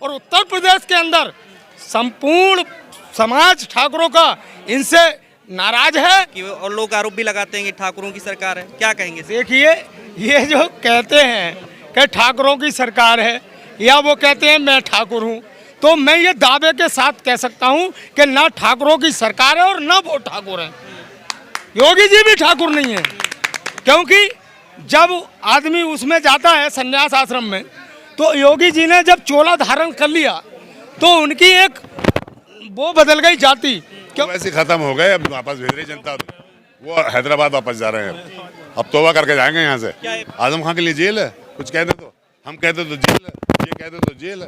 और उत्तर प्रदेश के अंदर संपूर्ण समाज ठाकुरों का इनसे नाराज है कि और लोग आरोप भी लगाते हैं कि ठाकुरों की सरकार है, क्या कहेंगे? देखिए, ये जो कहते हैं कि ठाकुरों की सरकार है या वो कहते हैं मैं ठाकुर हूँ, तो मैं ये दावे के साथ कह सकता हूँ कि ना ठाकुरों की सरकार है और ना वो ठाकुर हैं। योगी जी भी ठाकुर नहीं है, क्योंकि जब आदमी उसमें जाता है संन्यास आश्रम में, तो योगी जी ने जब चोला धारण कर लिया तो उनकी एक वो बदल गई जाति। क्यों वैसे खत्म हो गए, अब वापस भेज रही जनता, वो हैदराबाद वापस जा रहे हैं, अब तौबा करके जाएंगे यहाँ से। आजम खान के लिए जेल है, कुछ कहते तो हम कहते तो जेल है, ये कहते तो जेल है,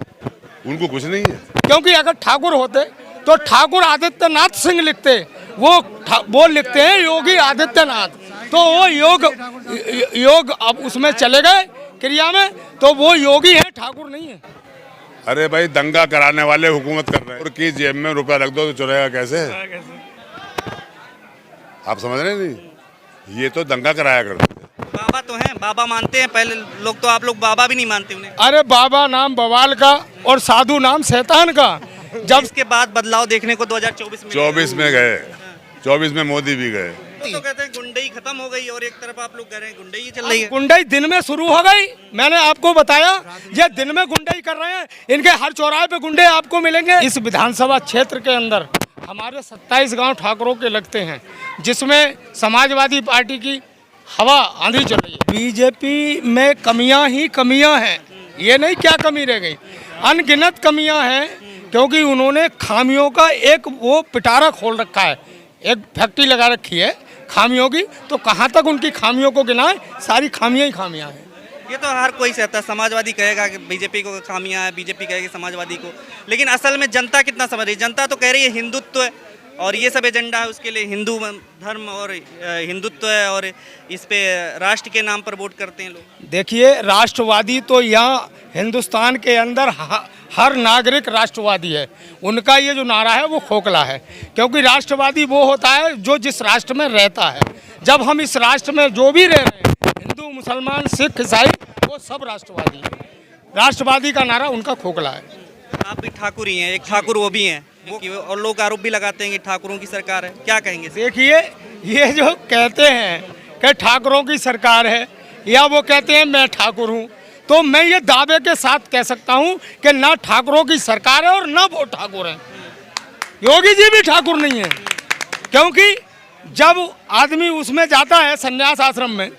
उनको कुछ नहीं है। क्योंकि अगर ठाकुर होते तो ठाकुर आदित्यनाथ सिंह लिखते, वो लिखते हैं योगी आदित्यनाथ, तो वो योग अब उसमें चले गए क्रिया में, तो वो योगी है, ठाकुर नहीं है। अरे भाई, दंगा कराने वाले हुकूमत कर रहे हैं, और की जेब में रुपया रख दो तो चुराएगा कैसे? आप समझ रहे नहीं, ये तो दंगा कराया करते थे। बाबा तो हैं, बाबा मानते हैं पहले लोग, तो आप लोग बाबा भी नहीं मानते उन्हें। अरे बाबा नाम बवाल का और साधु नाम शैतान का। जब इसके बाद बदलाव देखने को 2024 में गए, 24 में मोदी भी गए, तो कहते हैं गुंडई खत्म हो गई, और एक तरफ आप लोग कह रहे हैं गुंडई चल रही है। गुंडई दिन में शुरू हो गई, मैंने आपको बताया, ये दिन में गुंडई कर रहे हैं, इनके हर चौराहे पे गुंडे आपको मिलेंगे। इस विधानसभा क्षेत्र के अंदर हमारे 27 गांव ठाकुरों के लगते हैं, जिसमें समाजवादी पार्टी की हवा आंधी चल रही है। बीजेपी में कमियां ही कमियां हैं, ये नहीं क्या कमी रह गई, अनगिनत कमियां हैं, क्योंकि उन्होंने खामियों का एक वो पिटारा खोल रखा है, एक फैक्ट्री लगा रखी है खामियों की, तो कहाँ तक उनकी खामियों को गिनाएं, सारी खामियां ही खामियां हैं। ये तो हर कोई सहता है, समाजवादी कहेगा कि बीजेपी को खामियां है, बीजेपी कहेगी समाजवादी को, लेकिन असल में जनता कितना समझ रही है? जनता तो कह रही है हिंदुत्व है, और ये सब एजेंडा है उसके लिए, हिंदू धर्म और हिंदुत्व है, और इस पे राष्ट्र के नाम पर वोट करते हैं लोग। देखिए, राष्ट्रवादी तो यहाँ हिंदुस्तान के अंदर हर नागरिक राष्ट्रवादी है, उनका ये जो नारा है वो खोखला है, क्योंकि राष्ट्रवादी वो होता है जो जिस राष्ट्र में रहता है। जब हम इस राष्ट्र में जो भी रह रहे हैं, हिंदू मुसलमान सिख ईसाई, वो सब राष्ट्रवादी है। राष्ट्रवादी का नारा उनका खोखला है। आप भी ठाकुर ही हैं, एक ठाकुर वो भी हैं, और लोग आरोप भी लगाते हैं कि ठाकुरों की सरकार है, क्या कहेंगे? देखिए, ये जो कहते हैं कि ठाकुरों की सरकार है या वो कहते हैं मैं ठाकुर हूँ, तो मैं ये दावे के साथ कह सकता हूँ कि ना ठाकुरों की सरकार है और ना वो ठाकुर हैं। योगी जी भी ठाकुर नहीं है, क्योंकि जब आदमी उसमें जाता है संन्यास आश्रम में,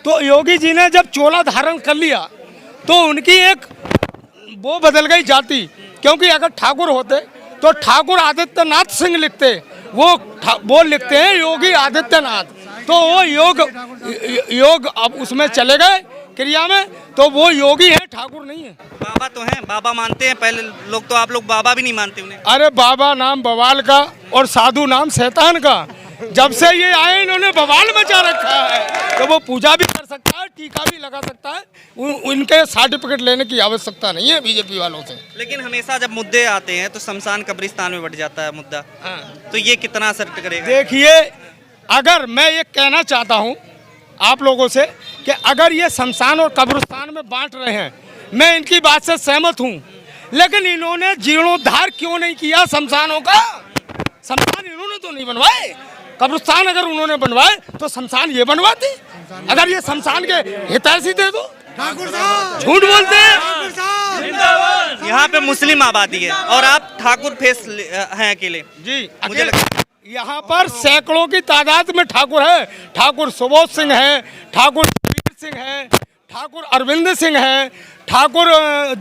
तो योगी जी ने जब चोला धारण कर लिया तो उनकी एक वो बदल गई जाति। क्योंकि अगर ठाकुर होते तो ठाकुर आदित्यनाथ सिंह लिखते, वो लिखते हैं योगी आदित्यनाथ, तो वो योग अब उसमें चले गए क्रिया में, तो वो योगी है, ठाकुर नहीं है। बाबा तो हैं, बाबा मानते हैं पहले लोग, तो आप लोग बाबा भी नहीं मानते उन्हें। अरे बाबा नाम बवाल का और साधु नाम शैतान का। जब से ये आए इन्होंने बवाल मचा रखा है, तो वो पूजा भी कर सकता है, टीका भी लगा सकता है, उनके सर्टिफिकेट लेने की आवश्यकता नहीं है बीजेपी वालों से। लेकिन हमेशा जब मुद्दे आते हैं तो शमशान कब्रिस्तान में बढ़ जाता है मुद्दा। हाँ। तो ये कितना असर करेगा? देखिए, अगर मैं ये कहना चाहता हूँ आप लोगों से कि अगर ये शमशान और कब्रिस्तान में बांट रहे हैं, मैं इनकी बात से सहमत हूँ, लेकिन इन्होंने जीर्णोद्धार क्यों नहीं किया शमशानों का? शमशान इन्होंने तो नहीं बनवाए, कब्रिस्तान अगर उन्होंने बनवाए तो शमशान ये बनवाते। अगर ये शमशान के हितैषी थे तो झूठ बोलते हैं। यहाँ पे मुस्लिम आबादी है और आप ठाकुर फेस हैं अकेले। जी, मुझे यहाँ पर सैकड़ों की तादाद में ठाकुर है। ठाकुर सुबोध सिंह है, ठाकुर वीर सिंह है, ठाकुर अरविंद सिंह है, ठाकुर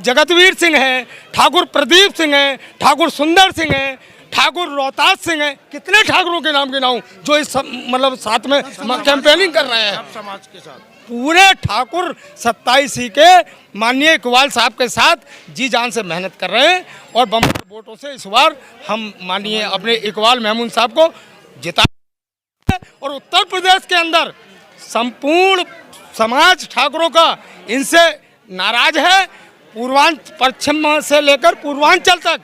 जगतवीर सिंह है, ठाकुर प्रदीप सिंह है, ठाकुर सुंदर सिंह है, ठाकुर रोहतास सिंह है। कितने ठाकुरों के नाम गिनाऊं जो इस मतलब साथ में कैंपेनिंग कर रहे हैं समाज के साथ। पूरे ठाकुर 27 के माननीय इकबाल साहब के साथ जी जान से मेहनत कर रहे हैं, और बम्पर वोटों से इस बार हम माननीय अपने इकबाल महमूद साहब को जिता। और उत्तर प्रदेश के अंदर संपूर्ण समाज ठाकुरों का इनसे नाराज है। पश्चिम से लेकर पूर्वांचल तक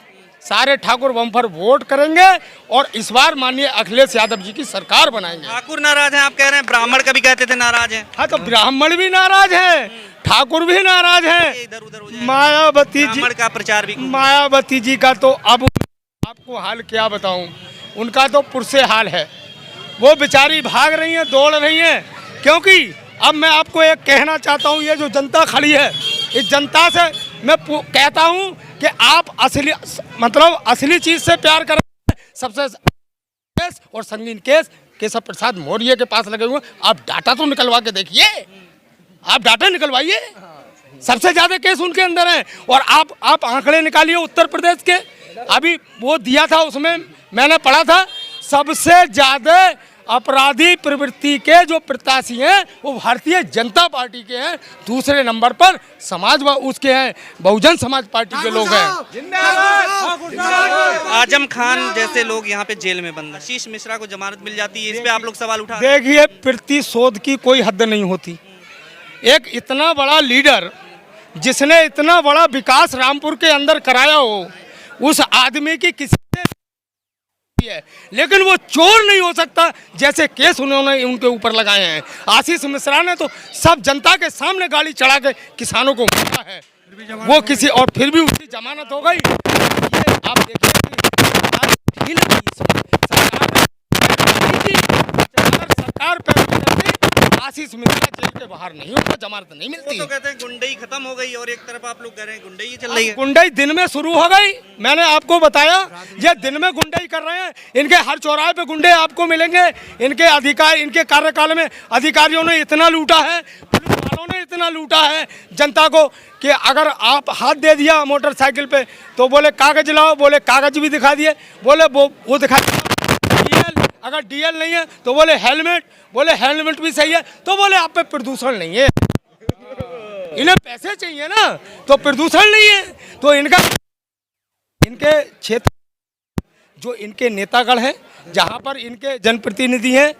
सारे ठाकुर बम्पर वोट करेंगे और इस बार माननीय अखिलेश यादव जी की सरकार बनाएंगे। ठाकुर नाराज हैं, आप कह रहे हैं, ब्राह्मण कभी कहते थे नाराज हैं। हाँ, तो ब्राह्मण भी नाराज हैं, ठाकुर भी नाराज हैं। इधर उधर हो जाए, मायावती जी, ब्राह्मण का प्रचार भी मायावती जी का तो अब आपको हाल क्या बताऊं, उनका तो पुरसे हाल है। वो बेचारी भाग रही हैं, दौड़ रही हैं, क्योंकि अब मैं आपको एक कहना चाहता हूं, ये जो जनता खड़ी है, इस जनता से मैं कहता हूं कि आप असली मतलब असली चीज से प्यार करें। सबसे केस और संगीन केस केशव प्रसाद मौर्य के पास लगे हुए, आप डाटा तो निकलवा के देखिए, आप डाटा निकलवाइए, सबसे ज्यादा केस उनके अंदर हैं। और आप आंकड़े निकालिए उत्तर प्रदेश के, अभी वो दिया था, उसमें मैंने पढ़ा था सबसे ज्यादा अपराधी प्रवृत्ति के जो प्रत्याशी हैं वो भारतीय जनता पार्टी के हैं, दूसरे नंबर पर उसके हैं बहुजन समाज पार्टी के लोग हैं। आजम खान जैसे लोग यहाँ पे जेल में बंद हैं, आशीष मिश्रा को जमानत मिल जाती है, इस पे आप लोग सवाल उठा। देखिए, प्रतिशोध की कोई हद नहीं होती। एक इतना बड़ा लीडर जिसने इतना बड़ा विकास रामपुर के अंदर कराया हो, उस आदमी की किसी है, लेकिन वो चोर नहीं हो सकता जैसे केस उन्होंने उनके ऊपर लगाए हैं। आशीष मिश्रा ने तो सब जनता के सामने गाड़ी चढ़ा के किसानों को मारा है, वो किसी और फिर भी उसकी जमानत हो गई। ये आप देखिए, सरकार आशीष मिश्रा जेल के बाहर नहीं होता, जमानत नहीं मिलती। वो तो कहते हैं गुंडई खत्म हो गई और एक तरफ आप लोग कह रहे हैं गुंडई चल रही है। गुंडई दिन में शुरू हो गई, मैंने आपको बताया, ये दिन में गुंडई कर रहे हैं। इनके हर चौराहे पे गुंडे आपको मिलेंगे। इनके कार्यकाल में अधिकारियों ने इतना लूटा है, पुलिस वालों ने इतना लूटा है जनता को कि अगर आप हाथ दे दिया मोटरसाइकिल पे तो बोले कागज लाओ, बोले कागज भी दिखा दिए, बोले वो दिखा दिया। अगर डीएल नहीं है तो बोले हेलमेट, बोले हेलमेट भी सही है तो बोले आप पे प्रदूषण नहीं है। इन्हें पैसे चाहिए ना, तो प्रदूषण नहीं है। तो इनके क्षेत्र जो इनके नेतागण हैं, जहाँ पर इनके जनप्रतिनिधि हैं,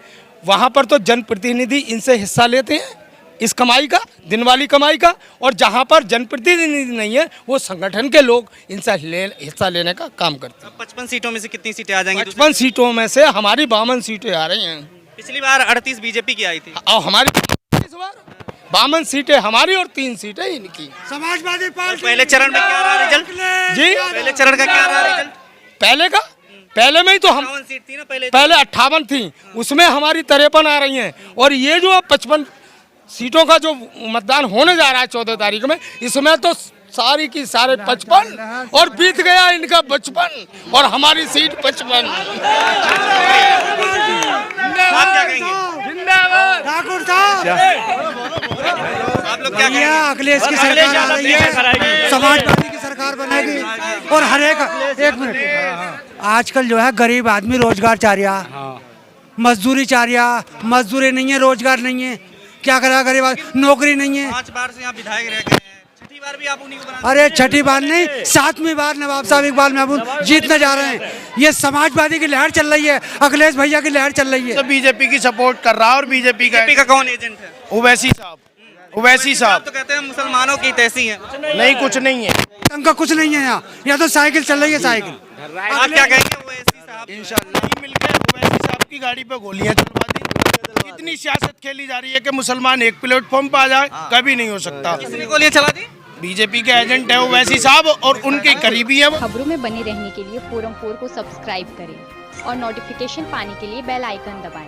वहाँ पर तो जनप्रतिनिधि इनसे हिस्सा लेते हैं इस कमाई का, दिन वाली कमाई का। और जहाँ पर जनप्रतिनिधि नहीं है, वो संगठन के लोग इनसे हिस्सा लेने का काम करते हैं। 55 सीटों में से कितनी सीटें आ जाएंगी? 55 सीटों में से हमारी 52 सीटें आ रही हैं। पिछली बार 38 बीजेपी की आई थी और हमारी 52 सीटें हमारी और 3 सीटें इनकी। समाजवादी पार्टी पहले चरण में क्या रहा रिजल्ट जी? पहले चरण का क्या रहा रिजल्ट? पहले में ही तो हम 58 सीट थी ना, पहले 58 थी, उसमें हमारी 53 आ रही हैं। और ये जो 55 सीटों का जो मतदान होने जा रहा है 14 तारीख में, इसमें तो सारी की सारे 55 और बीत गया इनका 55 और हमारी सीट 55। आप क्या कहेंगे? ठाकुर साहब, आप लोग क्या कहेंगे? अखिलेश की सरकार आ रही है, समाजवादी की सरकार बनेगी। और हर एक मिनट, आजकल जो है गरीब आदमी रोजगार चाह रहा, मजदूरी चाह रहा, मजदूरी नहीं है, रोजगार नहीं है, क्या करेगा गरीब आदमी, नौकरी नहीं है। 5 बार से यहाँ विधायक रह गए हैं, छठी बार भी आप उन्हीं को बना। अरे छठी बार नहीं, 7वीं बार नवाब साहब इकबाल महमूद जीतने जा रहे हैं। ये समाजवादी की लहर चल रही है, अखिलेश भैया की लहर चल रही है। बीजेपी की सपोर्ट कर रहा है और बीजेपी का कौन एजेंट है? ओवैसी साहब। ओवैसी साहब तो कहते हैं मुसलमानों की तैसी है। नहीं, कुछ नहीं है, उनका कुछ नहीं है यहाँ तो साइकिल चल रही है, साइकिल। आप क्या कहेंगे? ओवैसी साहब इंशाल्लाह मिलकर ओवैसी साहब की गाड़ी पे गोलियां चलवा दी। इतनी सियासत खेली जा रही है कि मुसलमान एक प्लेटफॉर्म पे आ जाए, कभी नहीं हो सकता। किसने गोलियां चला दी? बीजेपी के एजेंट है ओवैसी साहब और उनके करीबी है वो। खबरों में बने रहने के लिए फोरम 4 को सब्सक्राइब करें और नोटिफिकेशन पाने के लिए बेल आइकन दबाएं।